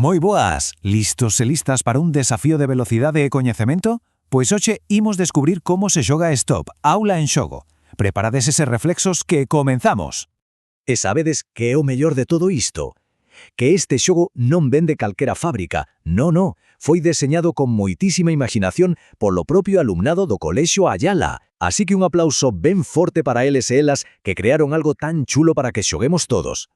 Moi boas, listos e listas para un desafío de velocidade e coñecemento? Pois hoxe imos descubrir como se xoga Stop, aula en xogo. Preparades eses reflexos que comenzamos. E sabedes que é o mellor de todo isto? Que este xogo non vende calquera fábrica, no, foi deseñado con moitísima imaginación polo propio alumnado do Colexio Ayala. Así que un aplauso ben forte para eles e elas que crearon algo tan chulo para que xoguemos todos.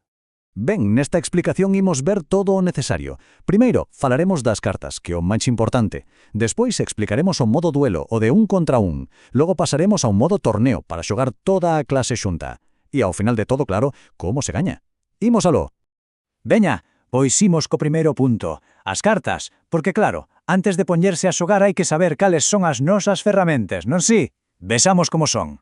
Ben, nesta explicación imos ver todo o necesario. Primeiro, falaremos das cartas, que é o máis importante. Despois explicaremos o modo duelo, o de 1 contra 1. Logo pasaremos a un modo torneo, para xogar toda a clase xunta. E ao final de todo, claro, como se gaña. Imos aló. Veña, pois imos co primeiro punto. As cartas, porque claro, antes de poñerse a xogar hai que saber cales son as nosas ferramentas, non si? Vexamos como son.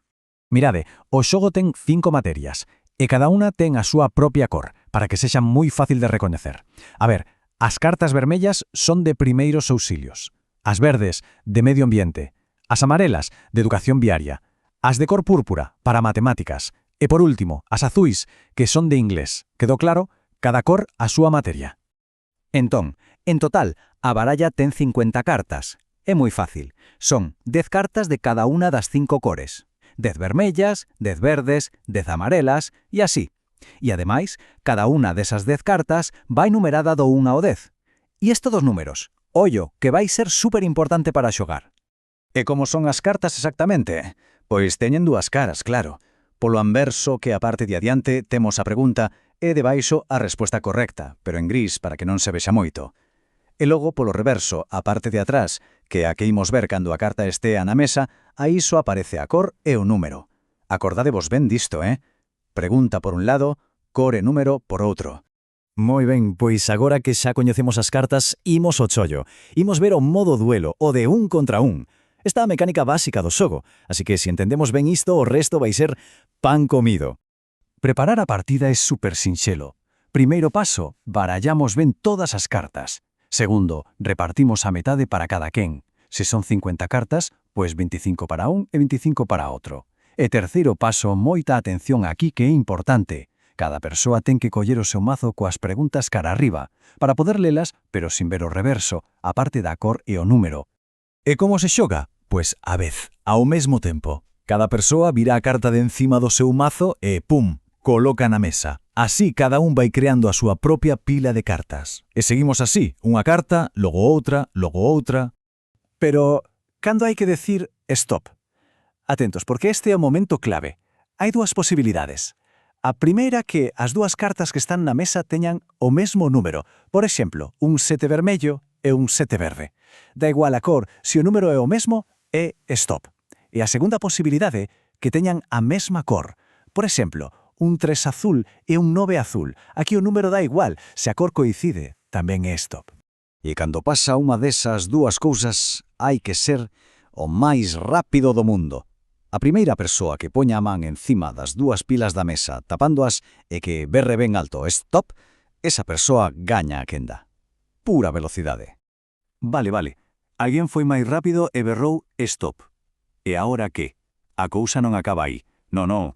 Mirade, o xogo ten 5 materias, e cada unha ten a súa propia cor, para que sexa moi fácil de recoñecer. A ver, as cartas vermellas son de primeiros auxilios, as verdes, de medio ambiente, as amarelas, de educación viaria, as de cor púrpura, para matemáticas, e por último, as azuis, que son de inglés. Quedou claro? Cada cor a súa materia. Entón, en total, a baralla ten 50 cartas. É moi fácil. Son 10 cartas de cada unha das 5 cores. 10 vermellas, 10 verdes, 10 amarelas e así. E ademais, cada unha desas 10 cartas vai numerada do 1 ao 10. E isto dos números, ollo, que vai ser super importante para xogar. E como son as cartas exactamente? Pois teñen dúas caras, claro. Polo anverso, que a parte de adiante, temos a pregunta e debaixo a resposta correcta, pero en gris para que non se vexa moito. E logo, polo reverso, a parte de atrás, que a que imos ver cando a carta estea na mesa, aí só aparece a cor e o número. Acordadevos ben disto, Pregunta por un lado, cor e número por outro. Moi ben, pois agora que xa coñecemos as cartas, imos ao chollo. Imos ver o modo duelo, o de 1 contra 1. Esta é a mecánica básica do xogo, así que se entendemos ben isto, o resto vai ser pan comido. Preparar a partida é super sinxelo. Primeiro paso, barallamos ben todas as cartas. Segundo, repartimos a metade para cada quen. Se son 50 cartas, pois 25 para un e 25 para outro. E terceiro paso, moita atención aquí que é importante. Cada persoa ten que coller o seu mazo coas preguntas cara arriba, para poder lelas, pero sin ver o reverso, a parte da cor e o número. E como se xoga? Pois a vez, ao mesmo tempo. Cada persoa vira a carta de encima do seu mazo e, pum, coloca na mesa. Así cada un vai creando a súa propia pila de cartas. E seguimos así, unha carta, logo outra, logo outra. Pero, cando hai que decir stop? Atentos, porque este é o momento clave. Hai dúas posibilidades. A primeira que as dúas cartas que están na mesa teñan o mesmo número. Por exemplo, un 7 vermello e un 7 verde. Da igual a cor, se o número é o mesmo, é stop. E a segunda posibilidade que teñan a mesma cor. Por exemplo, un 3 azul e un 9 azul. Aquí o número dá igual, se a cor coincide, tamén é stop. E cando pasa unha desas dúas cousas, hai que ser o máis rápido do mundo. A primeira persoa que poña a man encima das dúas pilas da mesa, tapándoas e que berre ben alto stop, esa persoa gaña a quenda. Pura velocidade. Vale. Alguén foi máis rápido e berrou stop. E agora que? A cousa non acaba aí. Non.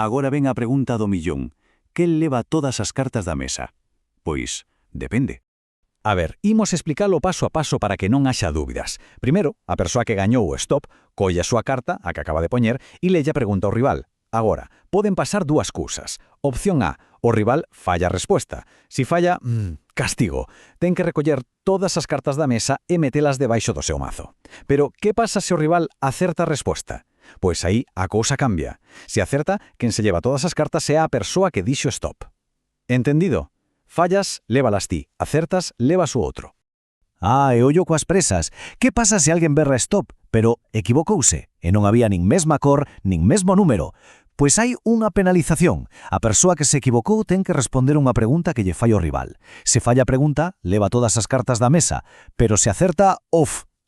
Agora ven a pregunta do millón. Que leva todas as cartas da mesa? Pois, depende. A ver, imos explicalo paso a paso para que non haxa dúbidas. Primeiro, a persoa que gañou o stop colle a súa carta, a que acaba de poñer, e lella pregunta ao rival. Agora, poden pasar dúas cousas. Opción A, o rival falla a resposta. Si falla, castigo. Ten que recoller todas as cartas da mesa e metelas debaixo do seu mazo. Pero, que pasa se o rival acerta a resposta? Pois aí a cousa cambia. Se acerta, quen se lleva todas as cartas é a persoa que dixo stop. Entendido? Fallas, lévalas ti. Acertas, levas o outro. E ollo coas presas. Que pasa se alguén berra stop, pero equivocouse e non había nin mesma cor, nin mesmo número? Pois hai unha penalización. A persoa que se equivocou ten que responder unha pregunta que lle fai o rival. Se falla a pregunta, leva todas as cartas da mesa, pero se acerta,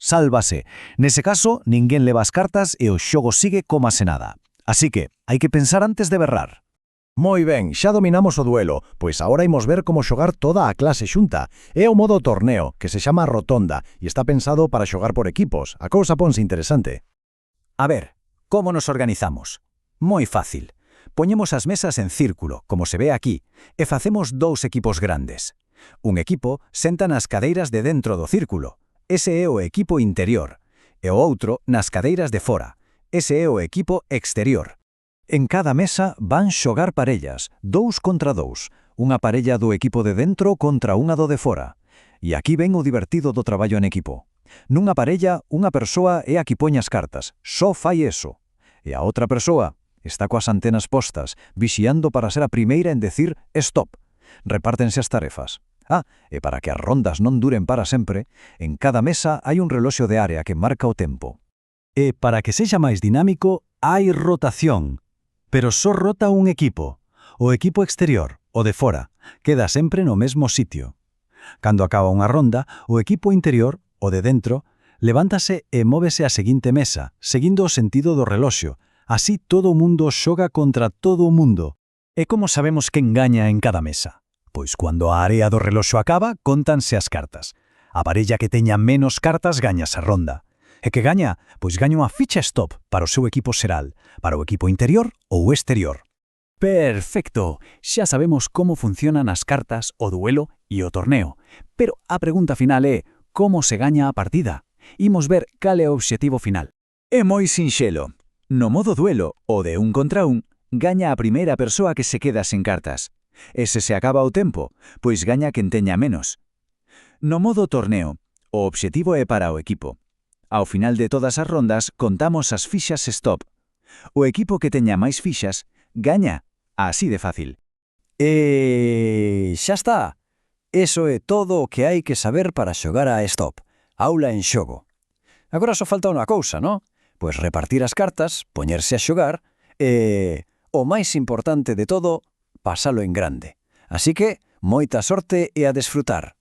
sálvase. Nese caso, ninguén leva as cartas e o xogo sigue como se nada. Así que, hai que pensar antes de berrar. Moi ben, xa dominamos o duelo, pois agora imos ver como xogar toda a clase xunta. É o modo torneo, que se chama rotonda, e está pensado para xogar por equipos. A cousa ponse interesante. A ver, como nos organizamos? Moi fácil. Poñemos as mesas en círculo, como se ve aquí, e facemos 2 equipos grandes. Un equipo senta nas cadeiras de dentro do círculo. Ese é o equipo interior. E o outro nas cadeiras de fora. Ese é o equipo exterior. En cada mesa van xogar parellas, 2 contra 2, unha parella do equipo de dentro contra unha do de fora. E aquí ven o divertido do traballo en equipo. Nunha parella, unha persoa é a que poñe as cartas, só fai eso. E a outra persoa está coas antenas postas, vixiando para ser a primeira en decir stop. Repártense as tarefas. E para que as rondas non duren para sempre, en cada mesa hai un reloxo de área que marca o tempo. E para que sexa máis dinámico, hai rotación. Pero só rota un equipo. O equipo exterior, o de fora, queda sempre no mesmo sitio. Cando acaba unha ronda, o equipo interior, o de dentro, levántase e móvese á seguinte mesa, seguindo o sentido do reloxo. Así todo o mundo xoga contra todo o mundo. E como sabemos quen gaña en cada mesa? Pois cuando a area do reloxo acaba, contanse as cartas. A parella que teña menos cartas gaña esa ronda. E que gaña? Pois gaña unha ficha stop para o seu equipo xeral, para o equipo interior ou exterior. Perfecto, xa sabemos como funcionan as cartas, o duelo e o torneo. Pero a pregunta final é, como se gaña a partida? Imos ver cal é o obxectivo final. É moi sinxelo. No modo duelo, o de 1 contra 1, gaña a primeira persoa que se queda sen cartas. E se se acaba o tempo, pois gaña quen teña menos. No modo torneo, o obxectivo é para o equipo. Ao final de todas as rondas, contamos as fixas stop. O equipo que teña máis fixas, gaña. Así de fácil. E xa está. Eso é todo o que hai que saber para xogar a stop. Aula en xogo. Agora só falta unha cousa, non? Pois repartir as cartas, poñerse a xogar e, o máis importante de todo, pasalo en grande. Así que, moita sorte e a desfrutar.